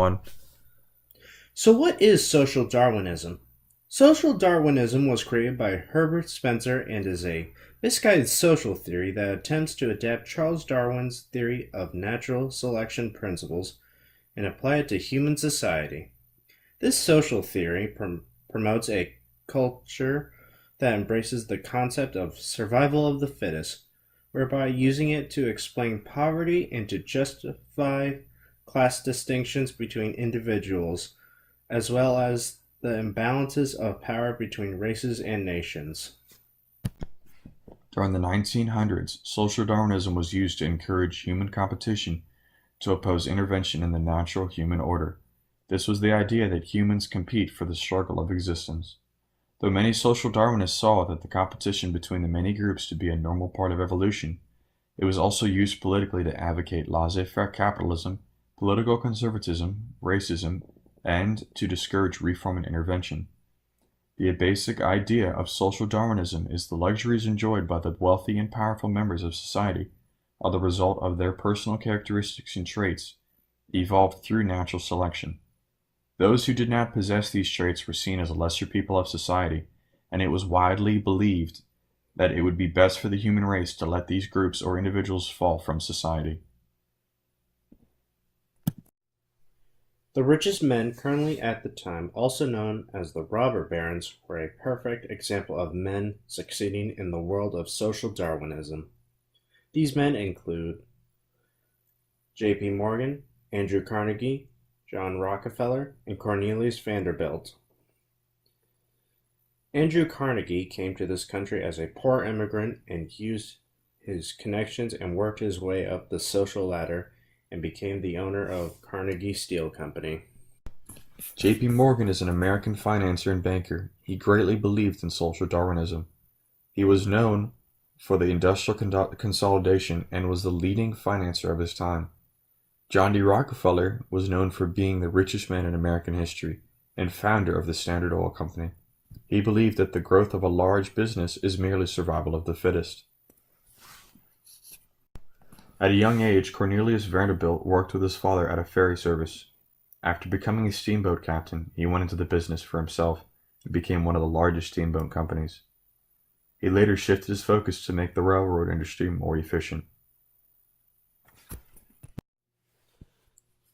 One. So, what is social Darwinism? Social Darwinism was created by Herbert Spencer and is a misguided social theory that attempts to adapt Charles Darwin's theory of natural selection principles and apply it to human society. This social theory promotes a culture that embraces the concept of survival of the fittest, whereby using it to explain poverty and to justify class distinctions between individuals, as well as the imbalances of power between races and nations. During the 1900s, social Darwinism was used to encourage human competition to oppose intervention in the natural human order. This was the idea that humans compete for the struggle of existence. Though many social Darwinists saw that the competition between the many groups to be a normal part of evolution, it was also used politically to advocate laissez-faire capitalism, political conservatism, racism, and to discourage reform and intervention. The basic idea of social Darwinism is the luxuries enjoyed by the wealthy and powerful members of society are the result of their personal characteristics and traits evolved through natural selection. Those who did not possess these traits were seen as lesser people of society, and it was widely believed that it would be best for the human race to let these groups or individuals fall from society. The richest men currently at the time, also known as the robber barons, were a perfect example of men succeeding in the world of social Darwinism. These men include J.P. Morgan, Andrew Carnegie, John Rockefeller, and Cornelius Vanderbilt. Andrew Carnegie came to this country as a poor immigrant and used his connections and worked his way up the social ladder and became the owner of Carnegie Steel Company. J.P. Morgan is an American financier and banker. He greatly believed in social Darwinism. He was known for the industrial consolidation and was the leading financier of his time. John D. Rockefeller was known for being the richest man in American history and founder of the Standard Oil Company. He believed that the growth of a large business is merely survival of the fittest. At a young age, Cornelius Vanderbilt worked with his father at a ferry service. After becoming a steamboat captain, he went into the business for himself and became one of the largest steamboat companies. He later shifted his focus to make the railroad industry more efficient.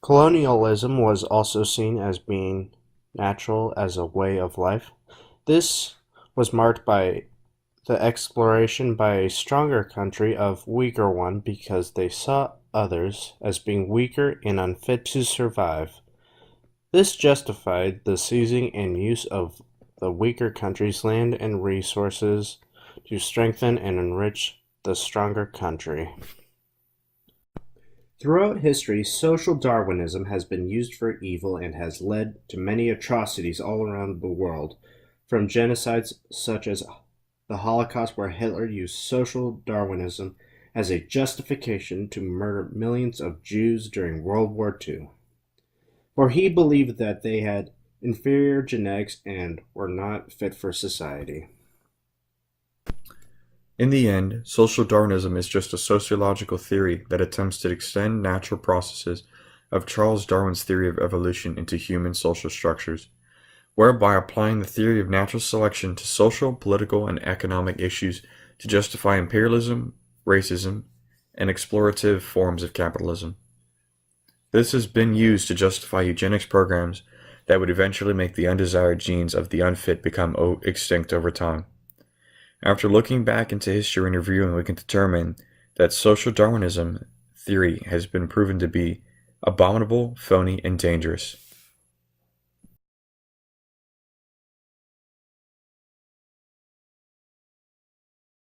Colonialism was also seen as being natural as a way of life. This was marked by the exploration by a stronger country of weaker one because they saw others as being weaker and unfit to survive. This justified the seizing and use of the weaker country's land and resources to strengthen and enrich the stronger country. Throughout history, social Darwinism has been used for evil and has led to many atrocities all around the world, from genocides such as the Holocaust, where Hitler used social Darwinism as a justification to murder millions of Jews during World War II, for he believed that they had inferior genetics and were not fit for society. In the end, social Darwinism is just a sociological theory that attempts to extend natural processes of Charles Darwin's theory of evolution into human social structures, whereby applying the theory of natural selection to social, political, and economic issues to justify imperialism, racism, and exploitative forms of capitalism. This has been used to justify eugenics programs that would eventually make the undesired genes of the unfit become extinct over time. After looking back into history and reviewing, we can determine that social Darwinism theory has been proven to be abominable, phony, and dangerous.